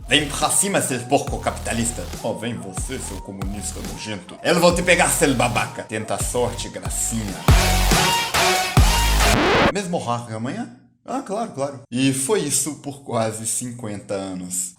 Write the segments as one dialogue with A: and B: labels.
A: Vem pra cima, seu porco capitalista. Oh, vem você, seu comunista nojento. Eu vou te pegar, seu babaca. Tenta a sorte, gracinha. Mesmo horário amanhã? Ah, claro, claro. E foi isso por quase 50 anos.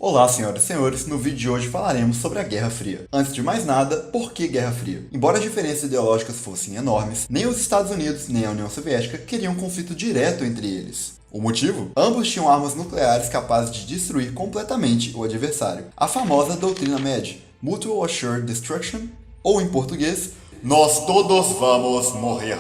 A: Olá, senhoras e senhores, no vídeo de hoje falaremos sobre a Guerra Fria. Antes de mais nada, por que Guerra Fria? Embora as diferenças ideológicas fossem enormes, nem os Estados Unidos nem a União Soviética queriam um conflito direto entre eles. O motivo? Ambos tinham armas nucleares capazes de destruir completamente o adversário. A famosa doutrina MED, Mutual Assured Destruction, ou em português, nós todos vamos morrer.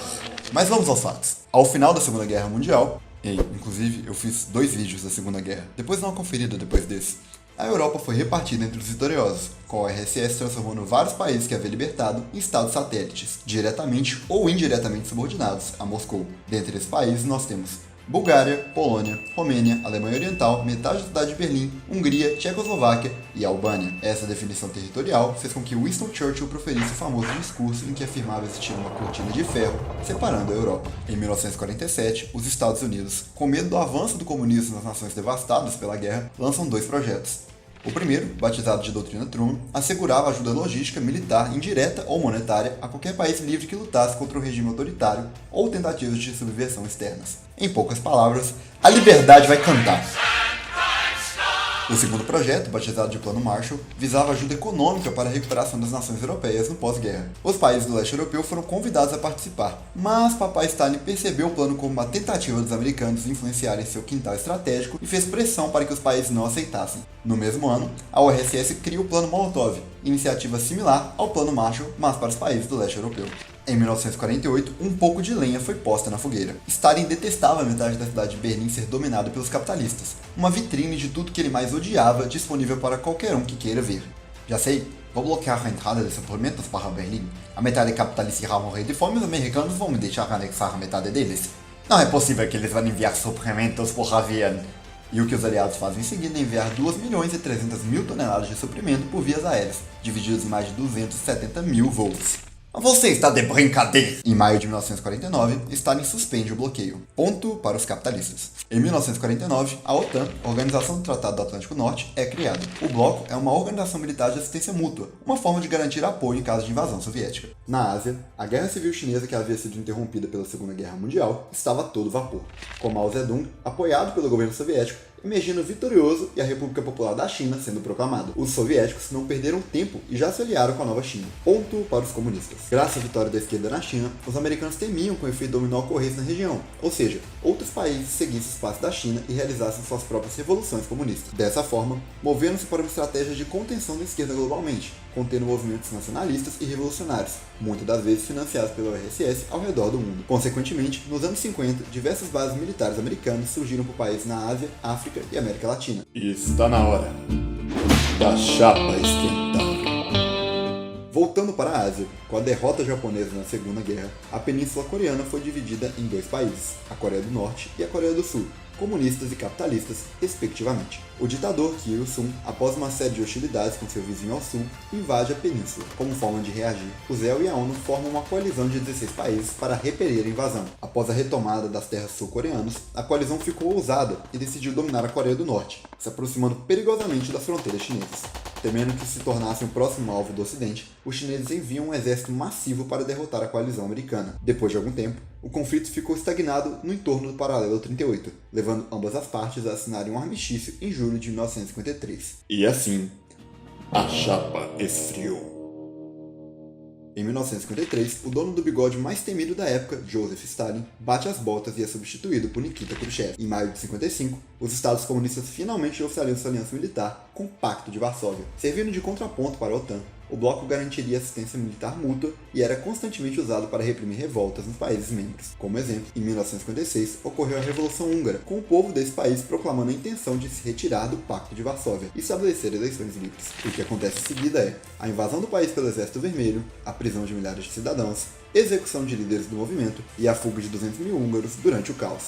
A: Mas vamos aos fatos. Ao final da Segunda Guerra Mundial, inclusive eu fiz 2 vídeos da Segunda Guerra, depois dá uma conferida depois desse. A Europa foi repartida entre os vitoriosos, com a URSS transformando vários países que havia libertado em estados satélites, diretamente ou indiretamente subordinados a Moscou. Dentre esses países nós temos Bulgária, Polônia, Romênia, Alemanha Oriental, metade da cidade de Berlim, Hungria, Tchecoslováquia e Albânia. Essa definição territorial fez com que Winston Churchill proferisse o famoso discurso em que afirmava existir uma cortina de ferro separando a Europa. Em 1947, os Estados Unidos, com medo do avanço do comunismo nas nações devastadas pela guerra, lançam 2 projetos. O primeiro, batizado de Doutrina Truman, assegurava ajuda logística, militar, indireta ou monetária a qualquer país livre que lutasse contra o regime autoritário ou tentativas de subversão externas. Em poucas palavras, a liberdade vai cantar. O segundo projeto, batizado de Plano Marshall, visava ajuda econômica para a recuperação das nações europeias no pós-guerra. Os países do leste europeu foram convidados a participar, mas papai Stalin percebeu o plano como uma tentativa dos americanos de influenciarem seu quintal estratégico e fez pressão para que os países não aceitassem. No mesmo ano, a URSS cria o Plano Molotov, iniciativa similar ao Plano Marshall, mas para os países do leste europeu. Em 1948, um pouco de lenha foi posta na fogueira. Stalin detestava a metade da cidade de Berlim ser dominada pelos capitalistas, uma vitrine de tudo que ele mais odiava disponível para qualquer um que queira ver. Já sei, vou bloquear a entrada de suprimentos para Berlim. A metade capitalista irá morrer de fome e os americanos vão me deixar anexar a metade deles. Não é possível que eles vão enviar suprimentos por avião. E o que os aliados fazem em seguida é enviar 2.300.000 toneladas de suprimento por vias aéreas, divididos em mais de 270 mil voos. Você está de brincadeira! Em maio de 1949, Stalin suspende o bloqueio. Ponto para os capitalistas. Em 1949, a OTAN, Organização do Tratado do Atlântico Norte, é criada. O bloco é uma organização militar de assistência mútua, uma forma de garantir apoio em caso de invasão soviética. Na Ásia, a Guerra Civil Chinesa, que havia sido interrompida pela Segunda Guerra Mundial, estava a todo vapor. Com Mao Zedong, apoiado pelo governo soviético, emergindo vitorioso e a República Popular da China sendo proclamada. Os soviéticos não perderam tempo e já se aliaram com a nova China. Ponto para os comunistas. Graças à vitória da esquerda na China, os americanos temiam que o efeito dominó ocorresse na região, ou seja, outros países seguissem os passos da China e realizassem suas próprias revoluções comunistas. Dessa forma, movendo-se para uma estratégia de contenção da esquerda globalmente, contendo movimentos nacionalistas e revolucionários, muitas das vezes financiados pela URSS ao redor do mundo. Consequentemente, nos anos 50, diversas bases militares americanas surgiram por países na Ásia, África e América Latina. E está na hora da chapa esquentar. Voltando para a Ásia, com a derrota japonesa na Segunda Guerra, a Península Coreana foi dividida em 2 países, a Coreia do Norte e a Coreia do Sul, comunistas e capitalistas, respectivamente. O ditador Kim Il-sung, após uma série de hostilidades com seu vizinho ao sul, invade a península. Como forma de reagir, o ZEL e a ONU formam uma coalizão de 16 países para repelir a invasão. Após a retomada das terras sul-coreanas, a coalizão ficou ousada e decidiu dominar a Coreia do Norte, se aproximando perigosamente das fronteiras chinesas. Temendo que se tornasse um próximo alvo do Ocidente, os chineses enviam um exército massivo para derrotar a coalizão americana. Depois de algum tempo, o conflito ficou estagnado no entorno do Paralelo 38, levando ambas as partes a assinarem um armistício em julho de 1953. E assim, a chapa esfriou. Em 1953, o dono do bigode mais temido da época, Joseph Stalin, bate as botas e é substituído por Nikita Khrushchev. Em maio de 55, os estados comunistas finalmente oficializam sua aliança militar com o Pacto de Varsóvia. Servindo de contraponto para a OTAN, o bloco garantiria assistência militar mútua e era constantemente usado para reprimir revoltas nos países membros. Como exemplo, em 1956 ocorreu a Revolução Húngara, com o povo desse país proclamando a intenção de se retirar do Pacto de Varsóvia e estabelecer eleições livres. O que acontece em seguida é a invasão do país pelo Exército Vermelho, a prisão de milhares de cidadãos, execução de líderes do movimento e a fuga de 200 mil húngaros durante o caos.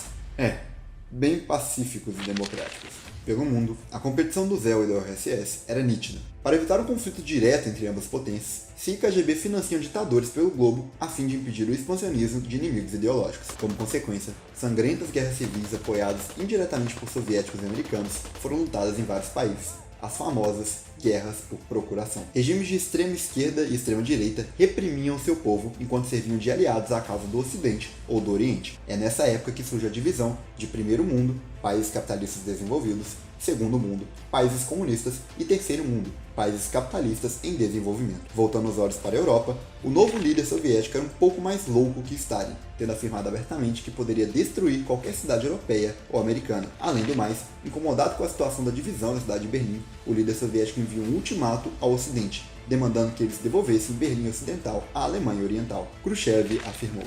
A: bem pacíficos e democráticos. Pelo mundo, a competição do ZEL e da URSS era nítida. Para evitar um conflito direto entre ambas potências, CIA e KGB financiam ditadores pelo globo a fim de impedir o expansionismo de inimigos ideológicos. Como consequência, sangrentas guerras civis apoiadas indiretamente por soviéticos e americanos foram lutadas em vários países, as famosas guerras por procuração. Regimes de extrema esquerda e extrema direita reprimiam seu povo enquanto serviam de aliados à causa do Ocidente ou do Oriente. É nessa época que surge a divisão de primeiro mundo, países capitalistas desenvolvidos, segundo mundo, países comunistas e terceiro mundo, países capitalistas em desenvolvimento. Voltando os olhos para a Europa, o novo líder soviético era um pouco mais louco que Stalin, tendo afirmado abertamente que poderia destruir qualquer cidade europeia ou americana. Além do mais, incomodado com a situação da divisão da cidade de Berlim, o líder soviético enviou um ultimato ao Ocidente, demandando que eles devolvessem Berlim Ocidental à Alemanha Oriental. Khrushchev afirmou: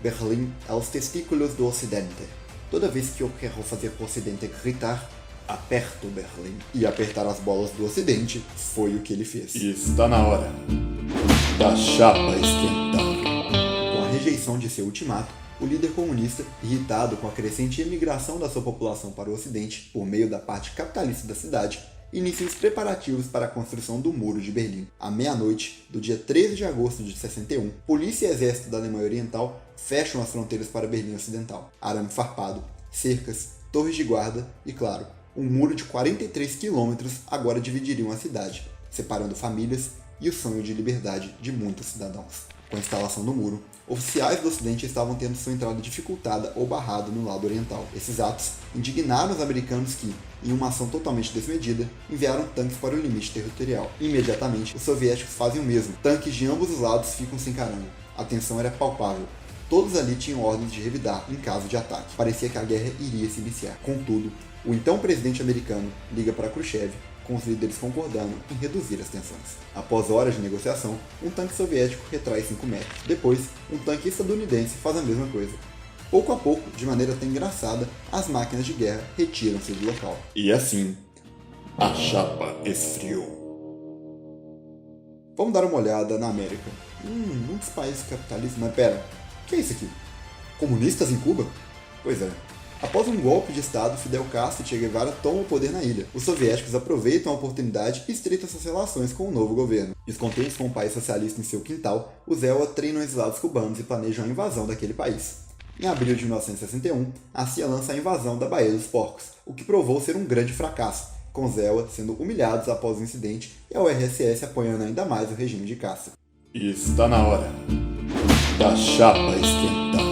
A: Berlim é os testículos do Ocidente. Toda vez que eu quero fazer o Ocidente gritar, aperto Berlim. E apertar as bolas do Ocidente foi o que ele fez.
B: E está na hora da chapa esquentar.
A: Com a rejeição de seu ultimato, o líder comunista, irritado com a crescente imigração da sua população para o Ocidente por meio da parte capitalista da cidade, inicia os preparativos para a construção do Muro de Berlim. À meia-noite do dia 13 de agosto de 61, polícia e exército da Alemanha Oriental fecham as fronteiras para Berlim Ocidental. Arame farpado, cercas, torres de guarda e, claro, um muro de 43 quilômetros agora dividiriam a cidade, separando famílias e o sonho de liberdade de muitos cidadãos. Com a instalação do muro, oficiais do Ocidente estavam tendo sua entrada dificultada ou barrada no lado oriental. Esses atos indignaram os americanos que, em uma ação totalmente desmedida, enviaram tanques para o limite territorial. Imediatamente, os soviéticos fazem o mesmo. Tanques de ambos os lados ficam se encarando. A tensão era palpável. Todos ali tinham ordens de revidar em caso de ataque. Parecia que a guerra iria se iniciar. Contudo, o então presidente americano liga para Khrushchev, com os líderes concordando em reduzir as tensões. Após horas de negociação, um tanque soviético retrai 5 metros. Depois, um tanque estadunidense faz a mesma coisa. Pouco a pouco, de maneira até engraçada, as máquinas de guerra retiram-se do local.
B: E assim, a chapa esfriou.
A: Vamos dar uma olhada na América. Muitos países capitalistas, mas pera, o que é isso aqui? Comunistas em Cuba? Pois é. Após um golpe de Estado, Fidel Castro e Che Guevara tomam o poder na ilha. Os soviéticos aproveitam a oportunidade e estreitam suas relações com o novo governo. Descontentes com o país socialista em seu quintal, os ELA treinam exilados cubanos e planejam a invasão daquele país. Em abril de 1961, a CIA lança a invasão da Baía dos Porcos, o que provou ser um grande fracasso, com os ELA sendo humilhados após o incidente e a URSS apoiando ainda mais o regime de Castro.
B: E está na hora da chapa esquentar.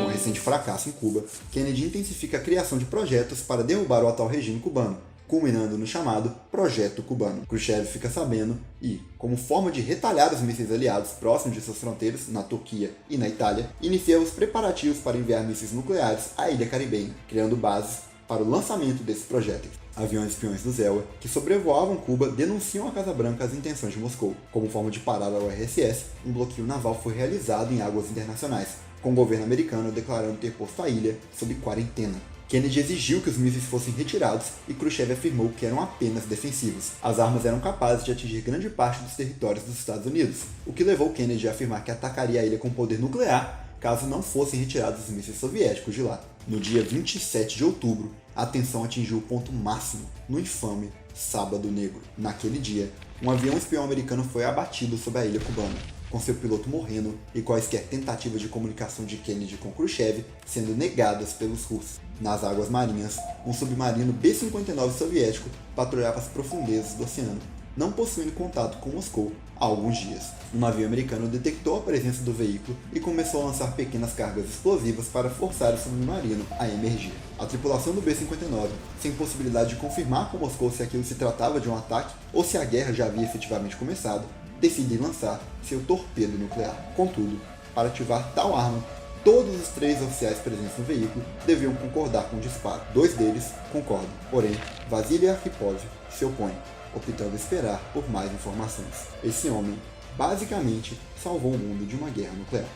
A: Com o recente fracasso em Cuba, Kennedy intensifica a criação de projetos para derrubar o atual regime cubano, culminando no chamado Projeto Cubano. Khrushchev fica sabendo e, como forma de retalhar os mísseis aliados próximos de suas fronteiras, na Turquia e na Itália, inicia os preparativos para enviar mísseis nucleares à ilha caribenha, criando bases para o lançamento desses projéteis. Aviões espiões do ZEWA, que sobrevoavam Cuba, denunciam à Casa Branca as intenções de Moscou. Como forma de parar a URSS, um bloqueio naval foi realizado em águas internacionais, com o governo americano declarando ter posto a ilha sob quarentena. Kennedy exigiu que os mísseis fossem retirados e Khrushchev afirmou que eram apenas defensivos. As armas eram capazes de atingir grande parte dos territórios dos Estados Unidos, o que levou Kennedy a afirmar que atacaria a ilha com poder nuclear caso não fossem retirados os mísseis soviéticos de lá. No dia 27 de outubro, a tensão atingiu o ponto máximo no infame Sábado Negro. Naquele dia, um avião espião americano foi abatido sobre a ilha cubana, com seu piloto morrendo e quaisquer tentativas de comunicação de Kennedy com Khrushchev sendo negadas pelos russos. Nas águas marinhas, um submarino B-59 soviético patrulhava as profundezas do oceano, não possuindo contato com Moscou há alguns dias. Um navio americano detectou a presença do veículo e começou a lançar pequenas cargas explosivas para forçar o submarino a emergir. A tripulação do B-59, sem possibilidade de confirmar com Moscou se aquilo se tratava de um ataque ou se a guerra já havia efetivamente começado, decide lançar seu torpedo nuclear. Contudo, para ativar tal arma, todos os 3 oficiais presentes no veículo deviam concordar com o disparo. 2 deles concordam, porém, Vasily Arkhipov se opõe, optando esperar por mais informações. Esse homem, basicamente, salvou o mundo de uma guerra nuclear.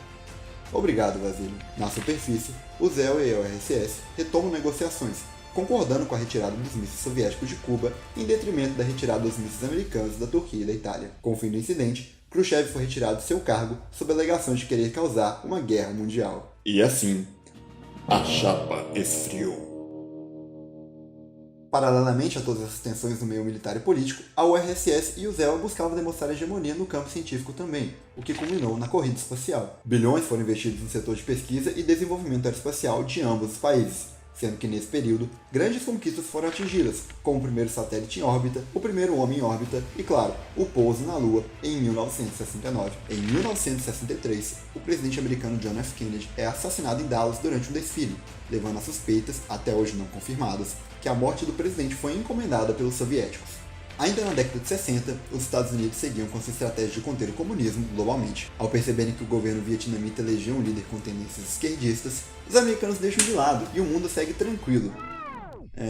A: Obrigado, Vasily. Na superfície, o ZEW e a URSS retomam negociações, concordando com a retirada dos mísseis soviéticos de Cuba em detrimento da retirada dos mísseis americanos da Turquia e da Itália. Com o fim do incidente, Khrushchev foi retirado de seu cargo sob alegação de querer causar uma guerra mundial.
B: E assim, A chapa esfriou.
A: Paralelamente a todas essas tensões no meio militar e político, a URSS e o ZEL buscavam demonstrar hegemonia no campo científico também, o que culminou na corrida espacial. Bilhões foram investidos no setor de pesquisa e desenvolvimento aeroespacial de ambos os países, sendo que nesse período, grandes conquistas foram atingidas, como o primeiro satélite em órbita, o primeiro homem em órbita e, claro, o pouso na Lua em 1969. Em 1963, o presidente americano John F. Kennedy é assassinado em Dallas durante um desfile, levando a suspeitas, até hoje não confirmadas, que a morte do presidente foi encomendada pelos soviéticos. Ainda na década de 60, os Estados Unidos seguiam com sua estratégia de conter o comunismo globalmente. Ao perceberem que o governo vietnamita elegia um líder com tendências esquerdistas, os americanos deixam de lado e o mundo segue tranquilo.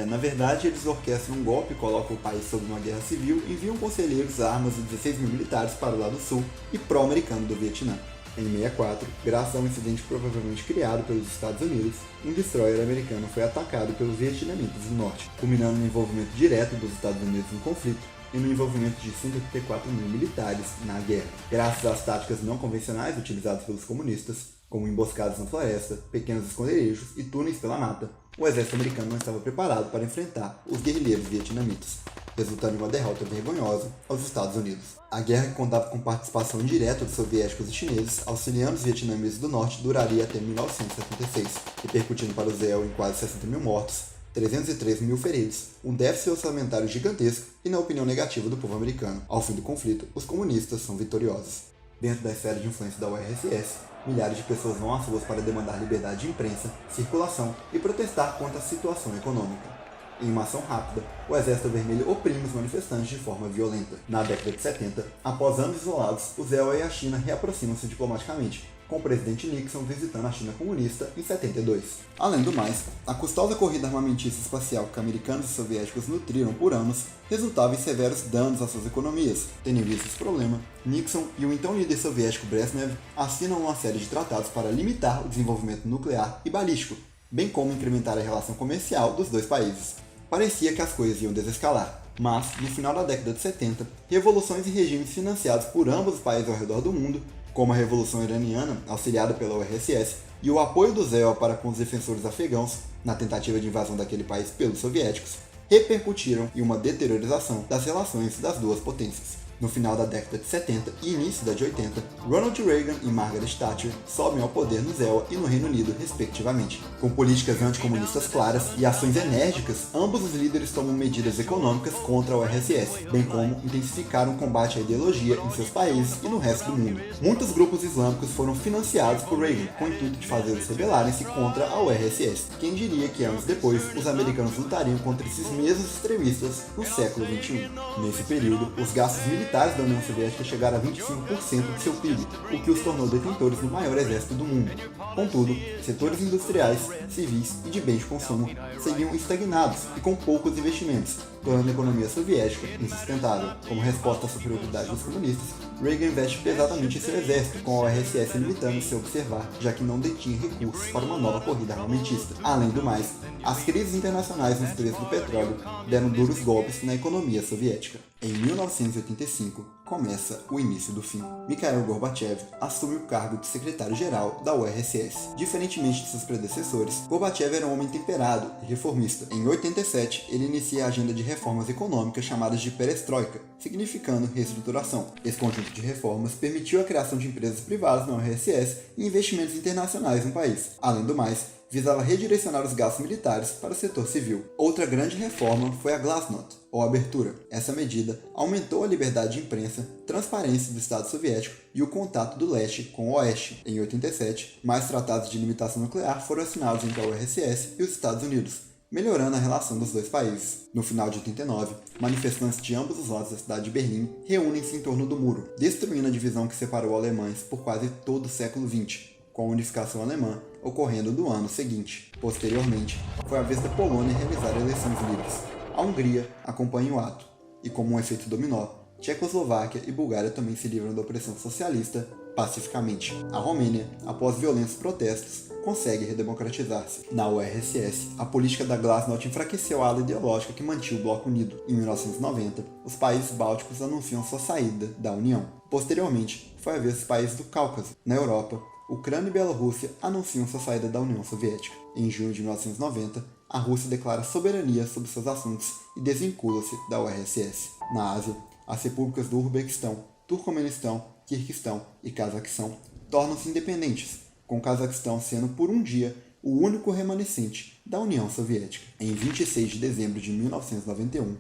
A: Na verdade, eles orquestram um golpe, colocam o país sob uma guerra civil, enviam conselheiros, armas e 16 mil militares para o lado sul e pró-americano do Vietnã. Em 64, graças a um incidente provavelmente criado pelos Estados Unidos, um destroyer americano foi atacado pelos vietnamitas do norte, culminando no envolvimento direto dos Estados Unidos no conflito e no envolvimento de 184 mil militares na guerra. Graças às táticas não convencionais utilizadas pelos comunistas, como emboscadas na floresta, pequenos esconderijos e túneis pela mata, o exército americano não estava preparado para enfrentar os guerrilheiros vietnamitas, resultando em uma derrota vergonhosa aos Estados Unidos. A guerra, que contava com participação direta dos soviéticos e chineses, auxiliando os vietnamitas do norte, duraria até 1976, repercutindo para o ZEL em quase 60 mil mortos, 303 mil feridos, um déficit orçamentário gigantesco e na opinião negativa do povo americano. Ao fim do conflito, os comunistas são vitoriosos. Dentro da esfera de influência da URSS, milhares de pessoas vão às ruas para demandar liberdade de imprensa, circulação e protestar contra a situação econômica. Em uma ação rápida, o Exército Vermelho oprime os manifestantes de forma violenta. Na década de 70, após anos isolados, o ZEL e a China reaproximam-se diplomaticamente, com o presidente Nixon visitando a China comunista em 72. Além do mais, a custosa corrida armamentista espacial que americanos e soviéticos nutriram por anos resultava em severos danos às suas economias. Tendo em vista esse problema, Nixon e o então líder soviético Brezhnev assinam uma série de tratados para limitar o desenvolvimento nuclear e balístico, bem como incrementar a relação comercial dos dois países. Parecia que as coisas iam desescalar, mas, no final da década de 70, revoluções e regimes financiados por ambos os países ao redor do mundo, como a Revolução Iraniana, auxiliada pela URSS, e o apoio do ZEL para com os defensores afegãos, na tentativa de invasão daquele país pelos soviéticos, repercutiram em uma deteriorização das relações das duas potências. No final da década de 70 e início da de 80, Ronald Reagan e Margaret Thatcher sobem ao poder no ZEL e no Reino Unido, respectivamente. Com políticas anticomunistas claras e ações enérgicas, ambos os líderes tomam medidas econômicas contra a URSS, bem como intensificaram o combate à ideologia em seus países e no resto do mundo. Muitos grupos islâmicos foram financiados por Reagan, com o intuito de fazê-los rebelarem-se contra a URSS. Quem diria que anos depois, os americanos lutariam contra esses mesmos extremistas no século XXI. Nesse período, os gastos militares da União Soviética chegaram a 25% de seu PIB, o que os tornou detentores do maior exército do mundo. Contudo, setores industriais, civis e de bens de consumo seguiam estagnados e com poucos investimentos, tornando a economia soviética insustentável. Como resposta à superioridade dos comunistas, Reagan investe pesadamente em seu exército, com a URSS limitando se observar, já que não detinha recursos para uma nova corrida armamentista. Além do mais, as crises internacionais nos preços do petróleo deram duros golpes na economia soviética. Em 1985, começa o início do fim. Mikhail Gorbachev assume o cargo de secretário-geral da URSS. Diferentemente de seus predecessores, Gorbachev era um homem temperado e reformista. Em 87, ele inicia a agenda de reformas econômicas chamadas de Perestroika, significando reestruturação. Esse conjunto de reformas permitiu a criação de empresas privadas na URSS e investimentos internacionais no país. Além do mais, visava redirecionar os gastos militares para o setor civil. Outra grande reforma foi a Glasnost, ou abertura. Essa medida aumentou a liberdade de imprensa, transparência do Estado soviético e o contato do leste com o oeste. Em 87, mais tratados de limitação nuclear foram assinados entre a URSS e os Estados Unidos, melhorando a relação dos dois países. No final de 89, manifestantes de ambos os lados da cidade de Berlim reúnem-se em torno do muro, destruindo a divisão que separou alemães por quase todo o século XX, com a unificação alemã ocorrendo no ano seguinte. Posteriormente, foi a vez da Polônia realizar eleições livres. A Hungria acompanha o ato, e como um efeito dominó, Tchecoslováquia e Bulgária também se livram da opressão socialista pacificamente. A Romênia, após violentos protestos, consegue redemocratizar-se. Na URSS, a política da Glasnost enfraqueceu a ala ideológica que mantinha o bloco unido. Em 1990, os países bálticos anunciam sua saída da União. Posteriormente, foi a vez dos países do Cáucaso. Na Europa, Ucrânia e Bielorrússia anunciam sua saída da União Soviética. Em junho de 1990, a Rússia declara soberania sobre seus assuntos e desvincula-se da URSS. Na Ásia, as repúblicas do Uzbequistão, Turcomenistão, Quirguistão e Cazaquistão tornam-se independentes, com o Cazaquistão sendo por um dia o único remanescente da União Soviética. Em 26 de dezembro de 1991,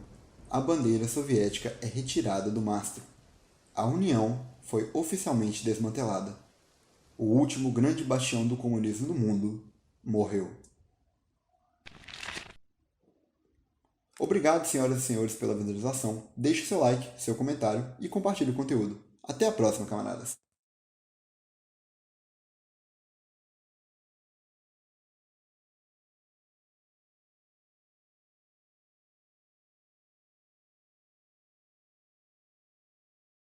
A: a bandeira soviética é retirada do mastro. A União foi oficialmente desmantelada. O último grande bastião do comunismo no mundo morreu. Obrigado, senhoras e senhores, pela visualização. Deixe seu like, seu comentário e compartilhe o conteúdo. Até a próxima, camaradas!